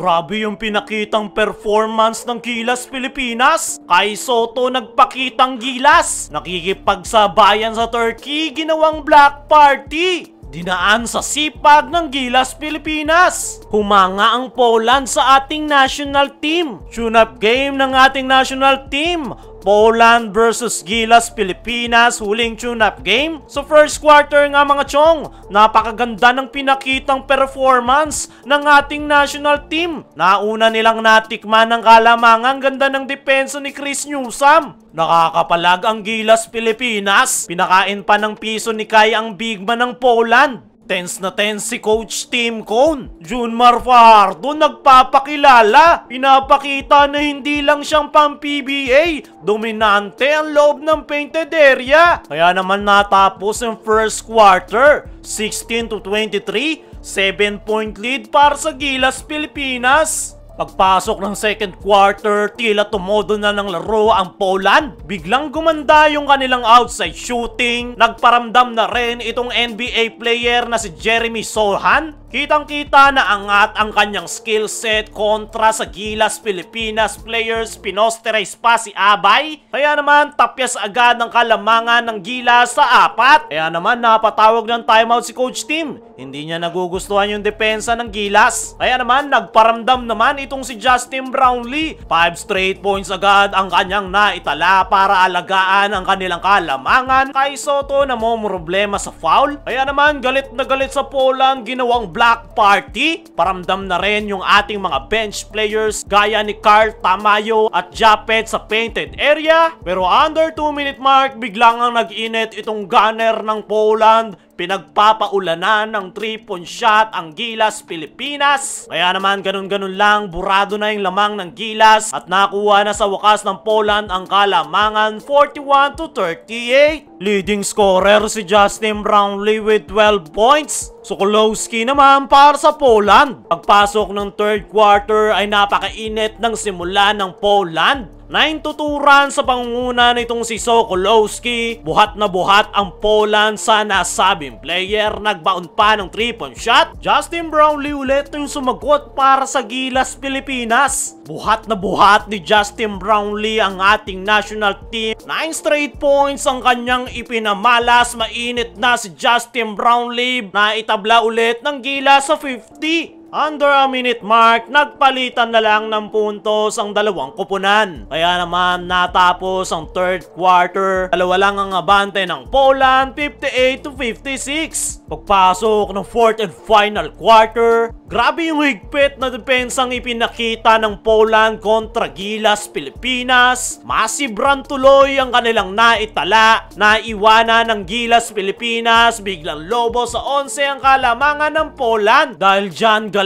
Grabe yung pinakitang performance ng Gilas Pilipinas. Kai Sotto nagpakitang gilas. Nakikipagsabayan sa Turkey, ginawang black party. Dinaan sa sipag ng Gilas Pilipinas. Humanga ang Poland sa ating national team. Tune-up game ng ating national team. Poland versus Gilas Pilipinas, huling tune-up game. So first quarter nga mga chong, napakaganda ng pinakitang performance ng ating national team. Nauna nilang natikman ng kalamangan, ganda ng depensa ni Chris Newsome. Nakakapalag ang Gilas Pilipinas. Pinakain pa ng piso ni Kai ang bigman ng Poland. Tense na tense si Coach Tim Cone. Junmar Fajardo nagpapakilala. Pinapakita na hindi lang siyang pang-PBA. Dominante ang loob ng painted area. Kaya naman natapos ang first quarter. 16-23, 7-point lead para sa Gilas Pilipinas. Pagpasok ng second quarter, tila tumodo na ng laro ang Poland. Biglang gumanda yung kanilang outside shooting. Nagparamdam na rin itong NBA player na si Jeremy Sochan. Kitang-kita na angat ang kanyang skill set kontra sa Gilas Pilipinas players. Pinosterize pa si Abay. Kaya naman tapyas agad ng kalamangan ng Gilas sa 4. Kaya naman napatawag ng timeout si Coach Tim. Hindi niya nagugustuhan yung depensa ng Gilas. Kaya naman nagparamdam naman itong si Justin Brownlee. 5 straight points agad ang kanyang naitala para alagaan ang kanilang kalamangan. Kai Sotto na mo problema sa foul. Kaya naman galit na galit sa Poland, ginawang black party. Paramdam na rin yung ating mga bench players gaya ni Carl Tamayo at Japet sa painted area. Pero under 2-minute mark, biglang ang nag-init itong gunner ng Poland. Pinagpapaulanan ng 3-point shot ang Gilas Pilipinas. Kaya naman ganun-ganun lang, burado na yung lamang ng Gilas at nakuha na sa wakas ng Poland ang kalamangan 41-38. Leading scorer si Justin Brownlee with 12 points. Sokolowski naman para sa Poland. Pagpasok ng third quarter ay napakainit ng simula ng Poland. 9-2 runs sa pangunguna nitong si Sokolowski. Buhat na buhat ang Poland sa nasabing player. Nagbaon pa ng 3-point shot. Justin Brownlee ulit yung sumagot para sa Gilas Pilipinas. Buhat na buhat ni Justin Brownlee ang ating national team. 9 straight points ang kanyang ipinamalas. Mainit na si Justin Brownlee na itabla ulit ng Gilas sa 50. Under a minute mark, nagpalitan na lang ng puntos ang dalawang koponan. Kaya naman natapos ang third quarter. Dalawa lang ang abante ng Poland, 58-56. Pagpasok ng fourth and final quarter, grabe yung higpit na depensang ipinakita ng Poland kontra Gilas Pilipinas. Massive run tuloy ang kanilang naitala. Naiwanan ng Gilas Pilipinas. Biglang lobo sa 11 ang kalamangan ng Poland. Dahil dyan, galit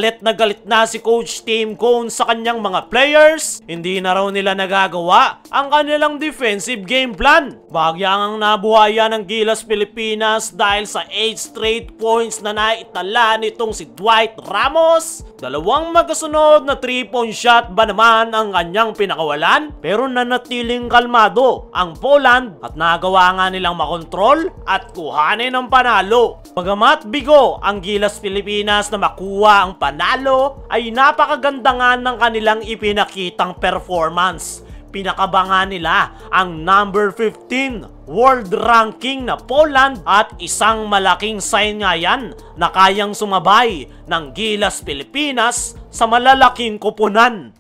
na si Coach Tim Cone sa kanyang mga players. Hindi na raw nila nagagawa ang kanilang defensive game plan. Bagyang ang nabuhayan ng Gilas Pilipinas dahil sa 8 straight points na naitala nitong si Dwight Ramos. Dalawang magkasunod na 3-point shot ba naman ang kanyang pinakawalan? Pero nanatiling kalmado ang Poland at nagawa nga nilang makontrol at kuhanin ang panalo. Bagamat bigo ang Gilas Pilipinas na makuha ang panalo, ay napakaganda nga ng kanilang ipinakitang performance. Pinakabangan nila ang number 15 world ranking na Poland at isang malaking sign nga yan na kayang sumabay ng Gilas Pilipinas sa malalaking koponan.